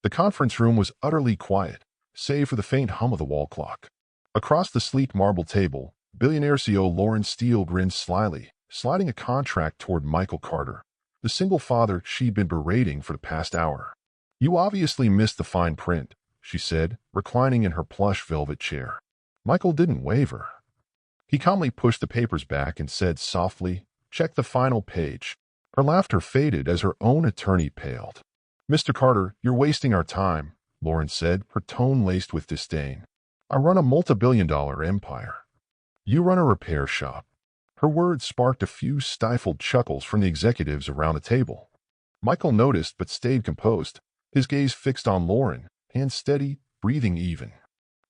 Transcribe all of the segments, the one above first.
The conference room was utterly quiet, save for the faint hum of the wall clock. Across the sleek marble table, billionaire CEO Lauren Steele grinned slyly, sliding a contract toward Michael Carter, the single father she'd been berating for the past hour. "You obviously missed the fine print," she said, reclining in her plush velvet chair. Michael didn't waver. He calmly pushed the papers back and said softly, "Check the final page." Her laughter faded as her own attorney paled. "Mr. Carter, you're wasting our time," Lauren said, her tone laced with disdain. "I run a multi-billion-dollar empire. You run a repair shop." Her words sparked a few stifled chuckles from the executives around the table. Michael noticed but stayed composed, his gaze fixed on Lauren, hands steady, breathing even.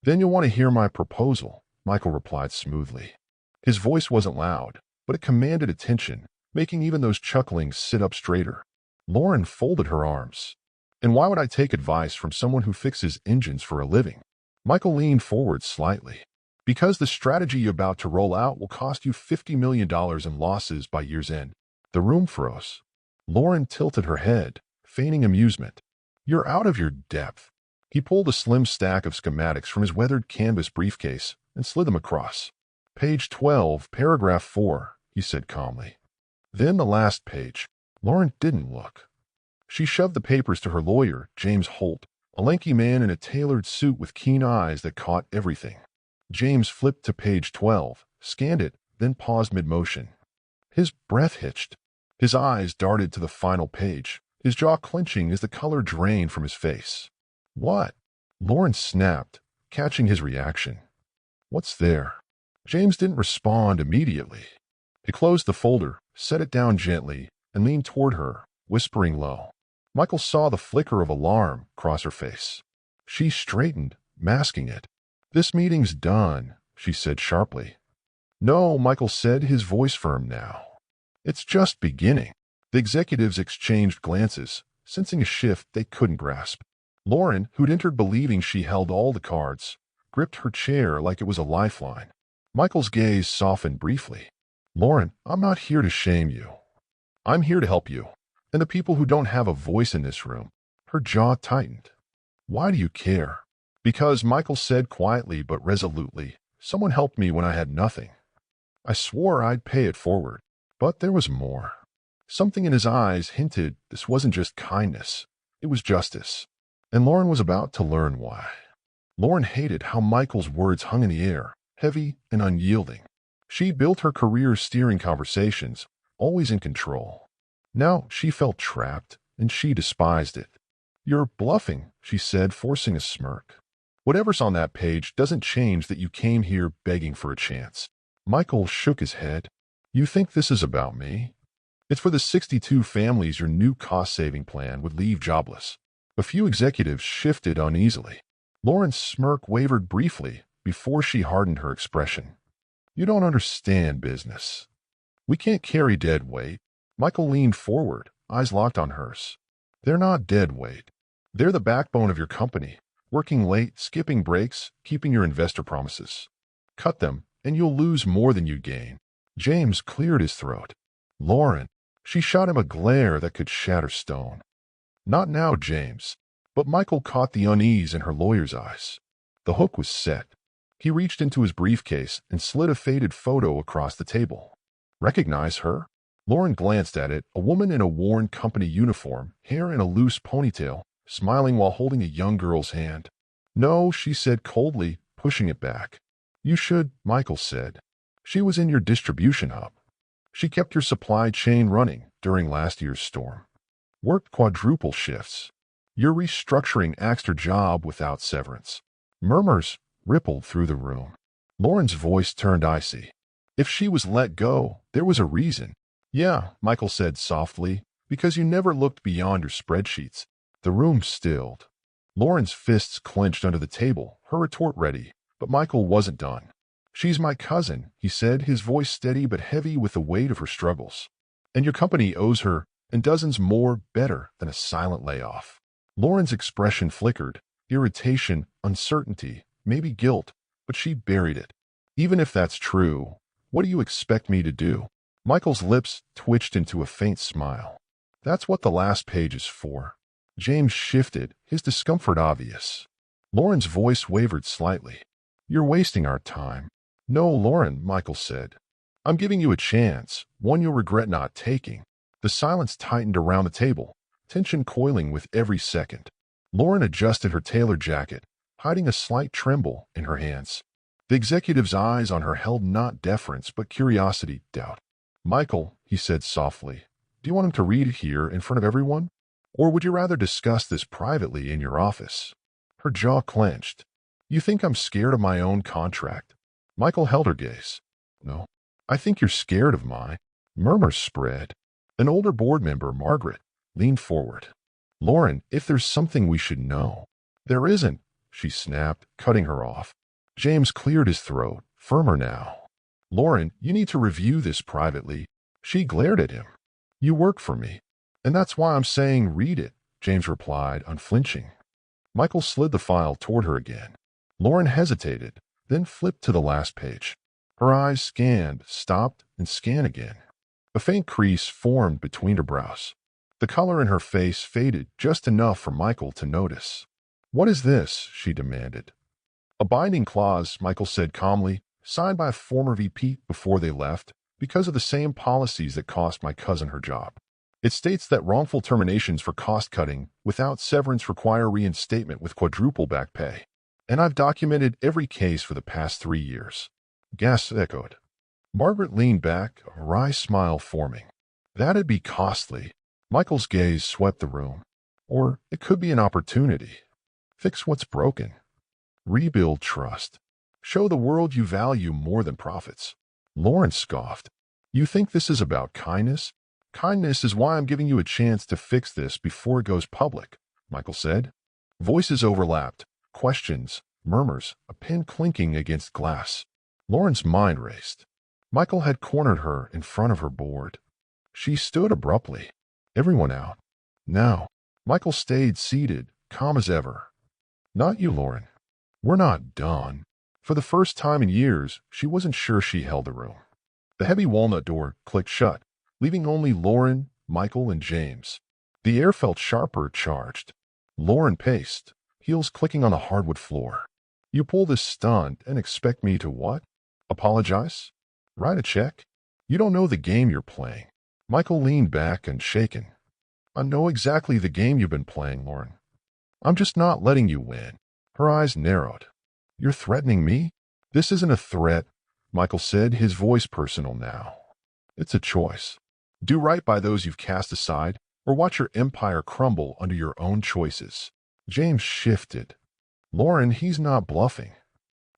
"Then you'll want to hear my proposal," Michael replied smoothly. His voice wasn't loud, but it commanded attention, making even those chucklings sit up straighter. Lauren folded her arms. "And why would I take advice from someone who fixes engines for a living?" Michael leaned forward slightly. "Because the strategy you're about to roll out will cost you $50 million in losses by year's end." The room froze. Lauren tilted her head, feigning amusement. "You're out of your depth." He pulled a slim stack of schematics from his weathered canvas briefcase and slid them across. "Page 12, paragraph 4, he said calmly. Then the last page. Lauren didn't look. She shoved the papers to her lawyer, James Holt, a lanky man in a tailored suit with keen eyes that caught everything. James flipped to page 12, scanned it, then paused mid-motion. His breath hitched. His eyes darted to the final page, his jaw clenching as the color drained from his face. "What?" Lauren snapped, catching his reaction. "What's there?" James didn't respond immediately. He closed the folder, set it down gently, and leaned toward her, whispering low. Michael saw the flicker of alarm cross her face. She straightened, masking it. "This meeting's done," she said sharply. "No," Michael said, his voice firm now. "It's just beginning." The executives exchanged glances, sensing a shift they couldn't grasp. Lauren, who'd entered believing she held all the cards, gripped her chair like it was a lifeline. Michael's gaze softened briefly. "Lauren, I'm not here to shame you. I'm here to help you, and the people who don't have a voice in this room." Her jaw tightened. "Why do you care?" "Because," Michael said quietly but resolutely, "someone helped me when I had nothing. I swore I'd pay it forward." But there was more. Something in his eyes hinted this wasn't just kindness, it was justice. And Lauren was about to learn why. Lauren hated how Michael's words hung in the air, heavy and unyielding. She built her career steering conversations, always in control. Now she felt trapped, and she despised it. "You're bluffing," she said, forcing a smirk. "Whatever's on that page doesn't change that you came here begging for a chance." Michael shook his head. "You think this is about me? It's for the 62 families your new cost-saving plan would leave jobless." A few executives shifted uneasily. Lauren's smirk wavered briefly before she hardened her expression. "You don't understand business. We can't carry dead weight." Michael leaned forward, eyes locked on hers. "They're not dead weight. They're the backbone of your company, working late, skipping breaks, keeping your investor promises. Cut them, and you'll lose more than you gain." James cleared his throat. "Lauren." She shot him a glare that could shatter stone. "Not now, James." But Michael caught the unease in her lawyer's eyes. The hook was set. He reached into his briefcase and slid a faded photo across the table. "Recognize her?" Lauren glanced at it, a woman in a worn company uniform, hair in a loose ponytail, smiling while holding a young girl's hand. "No," she said coldly, pushing it back. "You should," Michael said. "She was in your distribution hub. She kept your supply chain running during last year's storm. Worked quadruple shifts. Your restructuring axed her job without severance." Murmurs rippled through the room. Lauren's voice turned icy. If she was let go, there was a reason. "Yeah," Michael said softly, "because you never looked beyond your spreadsheets." The room stilled. Lauren's fists clenched under the table, her retort ready, but Michael wasn't done. "She's my cousin," he said, his voice steady but heavy with the weight of her struggles. "And your company owes her, and dozens more, better than a silent layoff." Lauren's expression flickered, irritation, uncertainty, maybe guilt, but she buried it. "Even if that's true, what do you expect me to do?" Michael's lips twitched into a faint smile. "That's what the last page is for. James shifted, his discomfort obvious. Lauren's voice wavered slightly. You're wasting our time. No, Lauren, Michael said. I'm giving you a chance, one you'll regret not taking. The silence tightened around the table, tension coiling with every second. Lauren adjusted her tailored jacket, hiding a slight tremble in her hands. The executive's eyes on her held not deference but curiosity, doubt. Michael, he said softly, do you want him to read here in front of everyone? Or would you rather discuss this privately in your office? Her jaw clenched. You think I'm scared of my own contract? Michael held her gaze. No, I think you're scared of mine. Murmurs spread. An older board member, Margaret, leaned forward. Lauren, if there's something we should know. There isn't, she snapped, cutting her off. James cleared his throat, firmer now. Lauren, you need to review this privately. She glared at him. You work for me. And that's why I'm saying read it, James replied, unflinching. Michael slid the file toward her again. Lauren hesitated, then flipped to the last page. Her eyes scanned, stopped, and scanned again. A faint crease formed between her brows. The color in her face faded just enough for Michael to notice. What is this? She demanded. A binding clause, Michael said calmly, signed by a former VP before they left, because of the same policies that cost my cousin her job. It states that wrongful terminations for cost-cutting without severance require reinstatement with quadruple back pay. And I've documented every case for the past 3 years. Gas echoed. Margaret leaned back, a wry smile forming. That'd be costly. Michael's gaze swept the room. Or it could be an opportunity. Fix what's broken. Rebuild trust. Show the world you value more than profits. Lauren scoffed. You think this is about kindness? Kindness is why I'm giving you a chance to fix this before it goes public, Michael said. Voices overlapped. Questions, murmurs, a pen clinking against glass. Lauren's mind raced. Michael had cornered her in front of her board. She stood abruptly. Everyone out. Now. Michael stayed seated, calm as ever. Not you, Lauren. We're not done. For the first time in years, she wasn't sure she held the room. The heavy walnut door clicked shut, leaving only Lauren, Michael, and James. The air felt sharper, charged. Lauren paced, heels clicking on the hardwood floor. You pull this stunt and expect me to what? Apologize? Write a check? You don't know the game you're playing. Michael leaned back and shaken. I know exactly the game you've been playing, Lauren. I'm just not letting you win. Her eyes narrowed. You're threatening me? This isn't a threat, Michael said, his voice personal now. It's a choice. Do right by those you've cast aside, or watch your empire crumble under your own choices. James shifted. Lauren, he's not bluffing.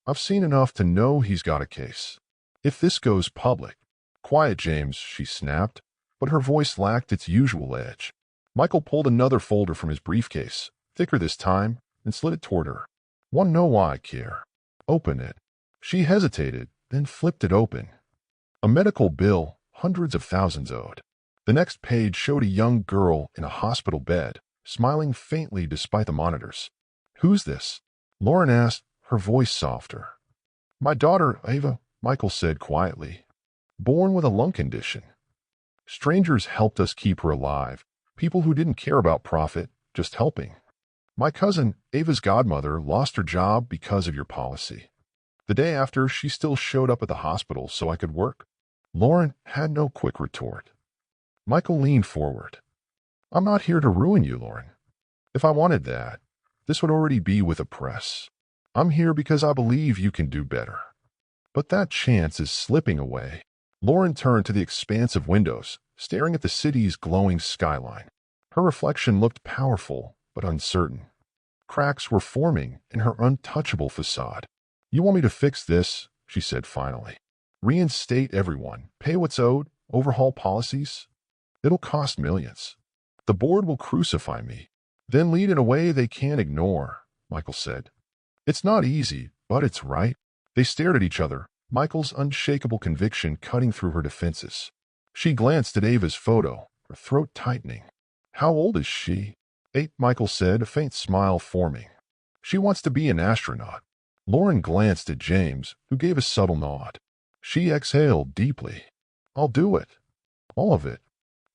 I've seen enough to know he's got a case. If this goes public. Quiet, James, she snapped, but her voice lacked its usual edge. Michael pulled another folder from his briefcase, thicker this time, and slid it toward her. Want to know why I care? Open it. She hesitated, then flipped it open. A medical bill, hundreds of thousands owed. The next page showed a young girl in a hospital bed, smiling faintly despite the monitors. Who's this? Lauren asked, her voice softer. My daughter, Ava, Michael said quietly. Born with a lung condition. Strangers helped us keep her alive, people who didn't care about profit, just helping. My cousin, Ava's godmother, lost her job because of your policy. The day after, she still showed up at the hospital so I could work. Lauren had no quick retort. Michael leaned forward. I'm not here to ruin you, Lauren. If I wanted that, this would already be with the press. I'm here because I believe you can do better. But that chance is slipping away. Lauren turned to the expanse of windows, staring at the city's glowing skyline. Her reflection looked powerful, but uncertain. Cracks were forming in her untouchable facade. You want me to fix this, she said finally. Reinstate everyone, pay what's owed, overhaul policies. It'll cost millions. The board will crucify me, then lead in a way they can't ignore, Michael said. It's not easy, but it's right. They stared at each other, Michael's unshakable conviction cutting through her defenses. She glanced at Ava's photo, her throat tightening. How old is she? 8, Michael said, a faint smile forming. She wants to be an astronaut. Lauren glanced at James, who gave a subtle nod. She exhaled deeply. I'll do it. All of it.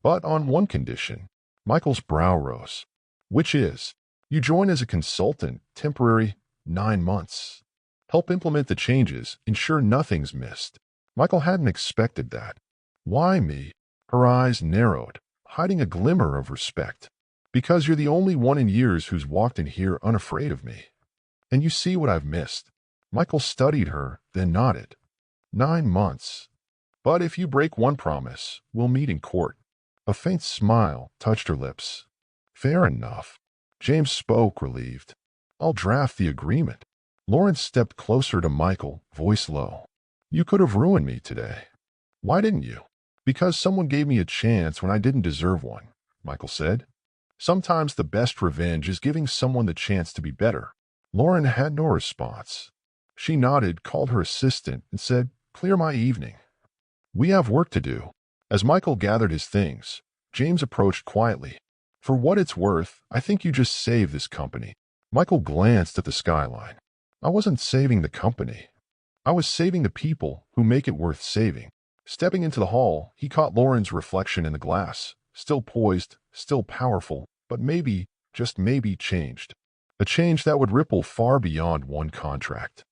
But on one condition. Michael's brow rose. which is, you join as a consultant, temporary, 9 months. Help implement the changes, ensure nothing's missed. Michael hadn't expected that. Why me? Her eyes narrowed, hiding a glimmer of respect. Because you're the only one in years who's walked in here unafraid of me. And you see what I've missed. Michael studied her, then nodded. 9 months. But if you break one promise, we'll meet in court. A faint smile touched her lips. Fair enough. James spoke, relieved. I'll draft the agreement. Lawrence stepped closer to Michael, voice low. You could have ruined me today. Why didn't you? Because someone gave me a chance when I didn't deserve one, Michael said. Sometimes the best revenge is giving someone the chance to be better. Lauren had no response. She nodded, called her assistant, and said, Clear my evening. We have work to do. As Michael gathered his things, James approached quietly. For what it's worth, I think you just saved this company. Michael glanced at the skyline. I wasn't saving the company. I was saving the people who make it worth saving. Stepping into the hall, he caught Lauren's reflection in the glass, still poised, still powerful, but maybe, just maybe, changed. A change that would ripple far beyond one contract.